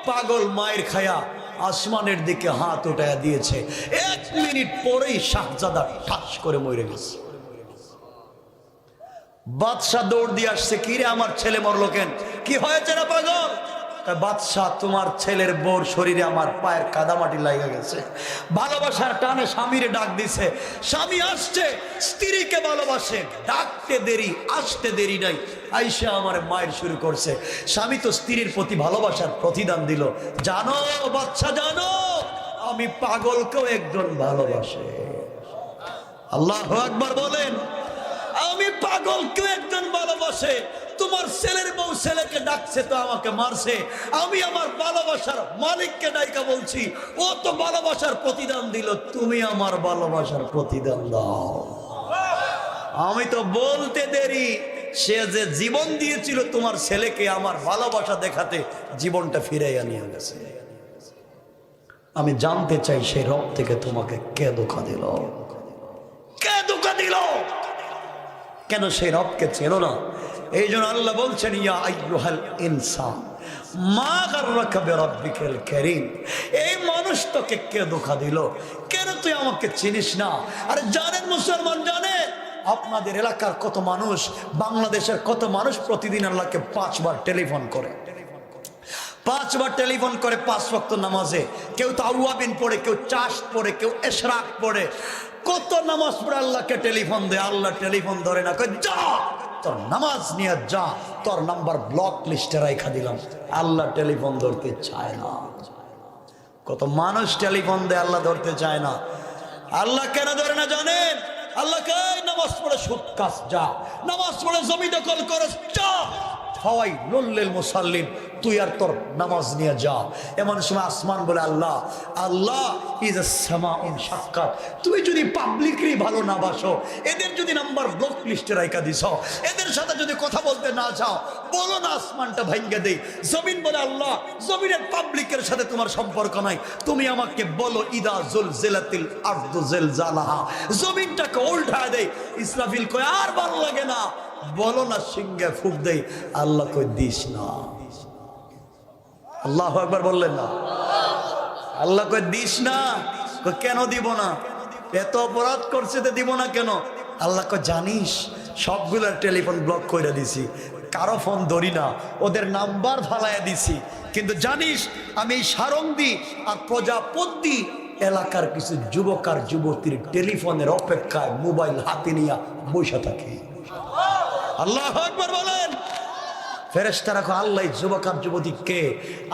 পাগল মায়ের খায়া আসমানের দিকে হাত উঠাইয়া দিয়েছে, 1 মিনিট পরেই শাহজাদা ঠাস করে মরে গেছে। বাদশাহ দৌড় দিয়ে আসছে, কি রে আমার ছেলে মরলো কেন? কি হয়েছে না পাগল? বাদশাহ তোমার ছেলের বউর শরীরে আমার পায়ের কাদামাটি লাগা গেছে। ভালোবাসার টানে স্বামীরে ডাক দিছে, স্বামী আসছে, স্ত্রীকে ভালোবাসে, ডাকতে দেরি আসতে দেরি নাই, আইসা আমার মায়ের শুরু করছে। স্বামী তো স্ত্রীর প্রতি ভালোবাসার প্রতিদান দিল। জানো বাদশাহ জানো, আমি পাগলকেও একজন ভালোবাসে। আল্লাহু আকবার বলেন। আমি পাগলকেও একজন ভালোবাসে। তোমার ছেলের বউ ছেলেকে ডাকছে তো আমাকে মারছে, আমি আমার ভালোবাসার মালিককে ডাইকা বলছি, ও তো ভালোবাসার প্রতিদান দিল, তুমি আমার ভালোবাসার প্রতিদান দাও। আমি তো বলতে দেরি, সে যে জীবন দিয়েছিল তোমার ছেলেকে আমার ভালোবাসা দেখাতে, জীবনটা ফিরাইয়া নিয়ে গেছে। আমি জানতে চাই সেই রব থেকে তোমাকে কে ধোঁকা দিল, কে ধোঁকা দিল, কেন সেই রবকে চেনো না? এই জন্য আল্লাহ বলছেন ইয়া আইয়ুহাল ইনসান মা গাররাকা বিরাব্বিকাল কারীম। এই মানুষ তোকে কে ধোঁকা দিল? কেন তুই আমাকে চিনিস না? আরে জানেন মুসলমান, জানেন আপনাদের এলাকার কত মানুষ, বাংলাদেশের কত মানুষ প্রতিদিন আল্লাহকে 5 বার টেলিফোন করে, 5 বার টেলিফোন করে 5 ওয়াক্ত নামাজে। কেউ তাওয়াবিন পড়ে, কেউ চাশ পড়ে, কেউ ইশরাক পড়ে, কত নামাজ পড়ে আল্লাহকে টেলিফোন দেয়। আল্লাহ টেলিফোন ধরে না, কয় যা তোর নামাজ নিয়ে যা, তোর নাম্বার ব্লক লিস্টে রাখা দিলাম। আল্লাহ টেলিফোন ধরতে চায় না। কত মানুষ টেলিফোন দেয়, আল্লাহ ধরতে চায় না। আল্লাহ কেন ধরে না জানেন? আল্লাহ কয় নামাজ পড়ে সুদ কাজ যা, নামাজ পড়ে জমি দখল করে যা, ফাওয়াইলুল লিল মুসাল্লিন, তুই আর তোর নামাজ নিয়ে যা। এমন সময় আসমান বলে আল্লাহ আল্লাহ ইজ সামাউন সাক্কাত, তুমি যদি পাবলিকলি ভালো না বাসো, এদের যদি নাম্বার ব্লক লিস্টে রাখা দিছ, এদের সাথে যদি কথা বলতে না চাও, বলো না আসমানটা ভাঙ্গে দেই। জমিন বলে আল্লাহ জমিনের পাবলিকের সাথে তোমার সম্পর্ক নাই, তুমি আমাকে বলো ইদা জুলজিলাতিল আরদু জিলজালাহা, জমিনটাকে উল্টায় দেই। ইসরাফিল কয় আর ভালো লাগে না, বলো না সিংহে ফুক দেই। আল্লাহ কই দিস না। আল্লাহু আকবার বললেন না? আল্লাহ কই দিস না। কই কেন দিব না? এত অপরাধ করছে তো দিব না কেন? আল্লাহ কই জানিস সবগুলোর টেলিফোন ব্লক করে দিছি, কারো ফোন ধরি না, ওদের নাম্বার ফালাইয়া দিছি, কিন্তু জানিস আমি এই সারঙ্গী আর প্রজাপতি এলাকার কিছু যুবক আর যুবতীর টেলিফোনের অপেক্ষায় মোবাইল হাতে নিয়ে বসে থাকে। আল্লাহু আকবার বলেন। ফেরেশতারা কয় আল্লাহ যুবক আর যুবতী কে?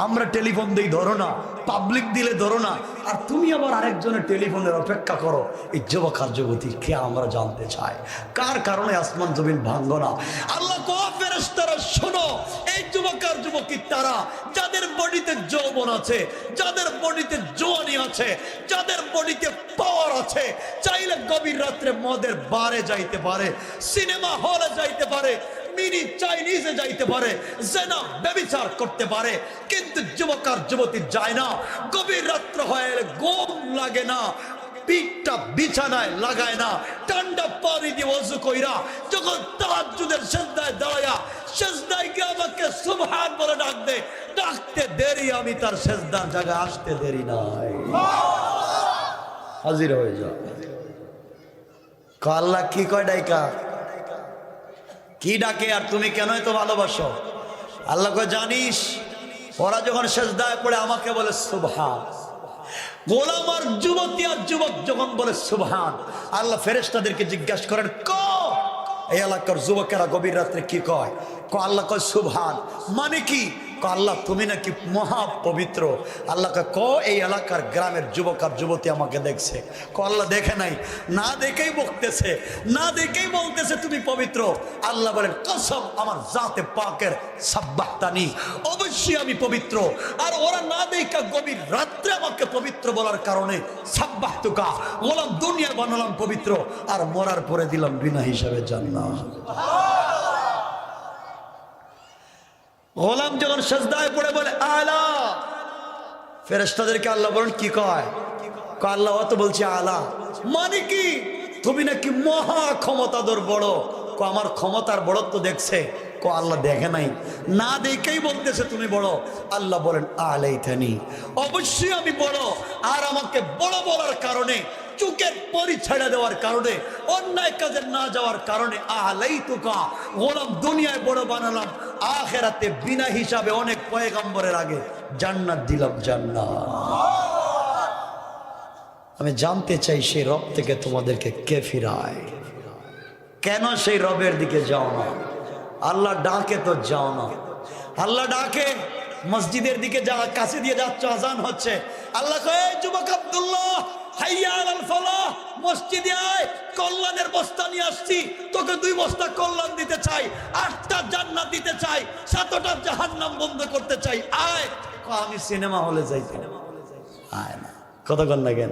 আমরা টেলিফোন দেই ধরো না, পাবলিক দিলে ধরো না, আর তুমি আবার আরেকজনের টেলিফোনের অপেক্ষা করো। এই যুবক আর যুবতী কে আমরা জানতে চাই, কার কারণে আসমান জমিন ভাঙলো না? আল্লাহ কয় ফেরেশতারা শোনো, এই যুবক আর যুবতী তারা যাদের বডিতে যৌবন আছে, যাদের বডিতে জোয়ানি আছে, যাদের বডিতে পাওয়ার আছে, চাইলে গভীর রাত্রে মদের বারে যাইতে পারে, সিনেমা হলে যাইতে পারে, মিনি চাইনিজে যাইতে পারে, জেনা ব্যভিচার করতে পারে, কিন্তু যুবক আর যুবতী যায় না। গভীর রাত্র হয়ে ঘুম লাগে না, পিঠটা বিছানায় লাগায় না, ঠান্ডা পানি দিয়ে ওযু কইরা যখন তাহাজ্জুদের সিজদায় দাঁড়ায়া সিজদায় গিয়ে আমাকে সুবহান বলে ডাক দে, ডাকতে দেরি আমি তার সিজদার জায়গায় আসতে দেরি নাই, হাজির হয়ে যা। আল্লাহ কি কয় ডাইকা? কি ডাকে? আর তুমি কেন এত ভালোবাসো? আল্লাহ কয় জানিস ওরা যখন সিজদায় পড়ে আমাকে বলে সুবহান, গোলাম আর যুবতী আর যুবক যখন বলে সুবহান, আল্লাহ ফেরেশতাদেরকে জিজ্ঞাসা করেন ক এই এলাকার যুবকেরা গভীর রাত্রে কি কয়? আল্লাহ কয় সুবহান। মানে কি? আল্লাহ তুমি নাকি মহা পবিত্র। আল্লাহ ক এই এলাকার গ্রামের যুবক আর যুবতী আমাকে দেখছে। আল্লাহ দেখে নাই, না দেখেই বকতেছে, না দেখেই বলতেছে তুমি পবিত্র। আল্লাহ বলেন কসম আমার জাতে পাকের সাব্বাহতানি, অবশ্যই আমি পবিত্র। আর ওরা না দেখা গভীর রাত্রে আমাকে পবিত্র বলার কারণে সাব্বাহতুকা, বললাম দুনিয়া বানালাম পবিত্র, আর মরার পরে দিলাম বিনা হিসাবে জান্নাত। গোলাম যখন সিজদায় পড়ে বলে আলা, ফেরেশতাদেরকে আল্লাহ বলেন কি কয়? আল্লাহ তো বলছে আলা। মানে কি? তুমি নাকি মহা ক্ষমতাধর বড়। আমার ক্ষমতার বড়ত্ব দেখছে? আল্লাহ দেখে নাই, না দেখেই বলতেছে তুমি বড়। আল্লাহ বলেন আলাইতানি, অবশ্যই আমি বড়। আর আমাকে বড় বলার কারণে, চুকের পরি ছেড়ে দেওয়ার কারণে, অন্যায় কাজে না যাওয়ার কারণে আলাইতুকা, গোলাম দুনিয়ায় বড় বানালাম, আখিরাতে বিনা হিসাবে অনেক পয়গম্বরের আগে জান্নাত দিলাম। জান্নাত আমি জানতে চাই সেই রব থেকে তোমাদেরকে কে ফিরায়? কেন সেই রবের দিকে যাও না? আল্লাহ ডাকে তো যাও না। আল্লাহ ডাকে, মসজিদের দিকে যা কাছে দিয়ে যাচ্ছ, আজান হচ্ছে, আল্লাহ কয় যুবক আব্দুল্লাহ হাইয়া আলাল ফালাহ, মসজিদে আয়, কল্যাণের বস্তা নিয়ে আসছি, তোকে 2 বস্তা কল্যাণ দিতে চাই, 8টা জান্নাত দিতে চাই, 7টা জাহান্নাম বন্ধ করতে চাই, আয়। আমি সিনেমা হলে যাইতে আয় না, কতক্ষণ লাগেন?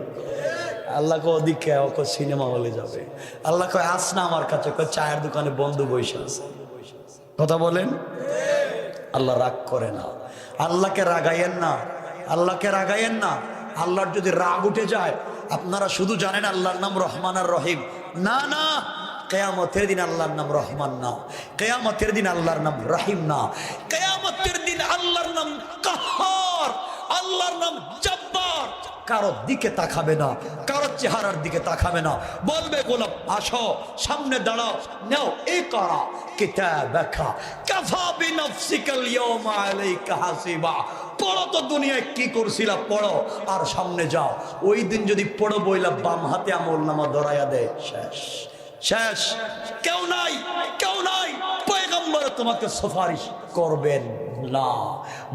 আল্লাহ কো ওদিকে ওকে সিনেমা হলে যাবে। আল্লাহ কয় আস না আমার কাছে, কয় চায়ের দোকানে বন্ধু বসে আছে। কথা বলেন? আল্লাহ রাগ করে না। আল্লাহকে রাগাইয়েন না, আল্লাহকে রাগাইয়েন না। আল্লাহর যদি রাগ উঠে যায়, আপনারা শুধু জানেন আল্লাহর নাম রহমান আর রহিম, না না, কিয়ামতের দিন আল্লাহর নাম রহমান না, কিয়ামতের দিন আল্লাহর নাম রহিম না, কিয়ামতের দিন আল্লাহর নাম কাহ্হার, আল্লাহর নাম জব্বার। কারো দিকে তাকাবে না, কারো চেহারার দিকে তাকাবে না, বলবে গোলাম আসো, সামনে দাঁড়াও, নাও ইকরা কিতাবাকা কাফা বিনফসিকাল ইয়াওমা আলাইকা হাসিবা। পড়ো তো দুনিয়ায় কি করছিলা, পড়ো আর সামনে যাও। ওই দিন যদি পড়ো বইলা বাম হাতে আমলনামা ধরাইয়া দেয়, শেষ শেষ, কেউ নাই, কেউ নাই। পয়গম্বর তোমাকে সুপারিশ করবেন না,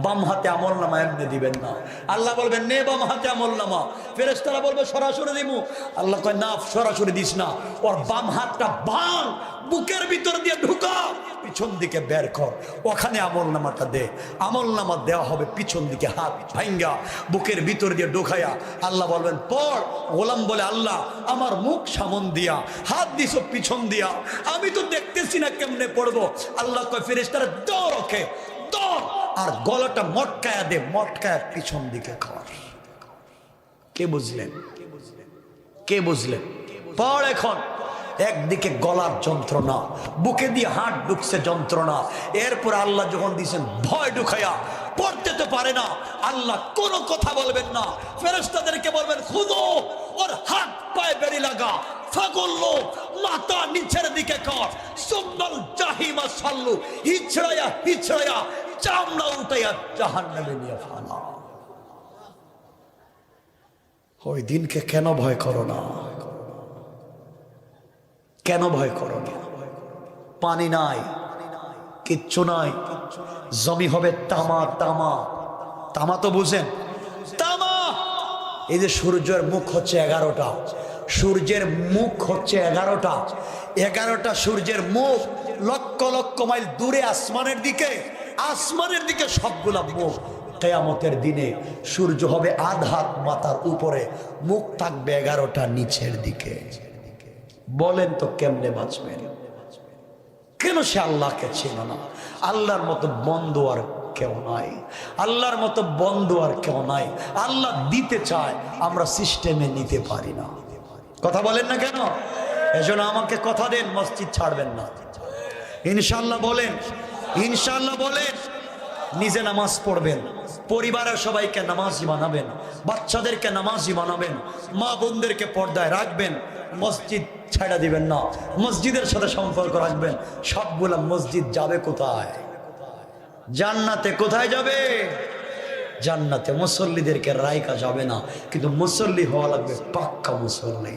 বাম হাতে আমল নামা এমনি দিবেন না। আল্লাহ বলবেন নে বাম হাতে আমল নামা, ফেরেশতারা বলবে সরাসরি দিমু। আল্লাহ কয় না, সরাসরি দিস না, ওর বাম হাতটা ভাঙ, বুকের ভিতর দিয়ে ঢুকা, পিছন দিকে বের কর, ওখানে আমল নামাটা দে। আমল নামা দেওয়া হবে পিছন দিকে, হাত ভাঙ্গা বুকের ভিতর দিয়ে ঢুকাইয়া। আল্লাহ বলবেন পড়। গোলাম বলে আল্লাহ আমার মুখ সামন দিয়া, হাত দিছ পিছন দিয়া, আমি তো দেখতেছি না কেমনে পড়বো। আল্লাহ কয় ফেরেশতারা দৌড়, ওকে দৌড়, আর গলাটা মটকায়া দে, মটকায়া পিছন দিকে কর। কে বুঝলেন? কে বুঝলেন? পড় এখন। একদিকে গলার যন্ত্রণা, বুকে দিয়ে হাত ঢুকছে যন্ত্রণা, এরপর আল্লাহ যখন দিয়েছেন ভয় ঢুকাইয়া, পড়তে তো পারে না, আল্লাহ কোনো কথা বলবেন না, ফেরেশতাদেরকে বলবেন খুদো, ওর হাত পায়ে বেড়ি লাগা, ফাগল্লো, মাথা নিচের দিকে কর, সুম্মাল জাহিমা সাল্লু, হিচড়াইয়া হিচড়াইয়া চামড়া উঠাইয়া জাহান্নামে নিয়ে ফালা। ওই দিনকে কেন ভয় করো না? কেন ভয় করো না? পানি নাই, কিচ্ছু নাই, জমি হবে তামা। তামা, তামা তো বুঝেন, তামা। এই যে সূর্যের মুখ হচ্ছে 11টা, সূর্যের মুখ হচ্ছে 11টা, 11টা সূর্যের মুখ, লক্ষ লক্ষ মাইল দূরে আসমানের দিকে, আসমানের দিকে সবগুলা মুখ। কিয়ামতের দিনে সূর্য হবে আধা মাথার উপরে, মুখ থাকবে 11টা নিচের দিকে। বলেন তো কেমনে বাঁচবেন? কেন সে আল্লাহকে ছিল না? আল্লাহর মতো বন্ধু আর কেউ নাই, আল্লাহর মতো বন্ধু আর কেউ নাই। আল্লাহ দিতে চায়, আমরা সিস্টেমে নিতে পারি না। কথা বলেন না কেন? এজন্য আমাকে কথা দেন, মসজিদ ছাড়বেন না ইনশাআল্লাহ। বলেন ইনশাআল্লাহ। বলেন নিজে নামাজ পড়বেন, পরিবারের সবাইকে নামাজি বানাবেন, বাচ্চাদেরকে নামাজি বানাবেন, মা বোনদেরকে পর্দায় রাখবেন, মসজিদ ছাড়া দিবেন না, মসজিদের সাথে সম্পর্ক রাখবেন। সবগুলা মসজিদ যাবে কোথায়? জান্নাতে। কোথায় যাবে? জান্নাতে। মুসল্লিদেরকে রাইকা যাবে না, কিন্তু মুসল্লি হওয়া লাগবে পাক্কা মুসল্লি।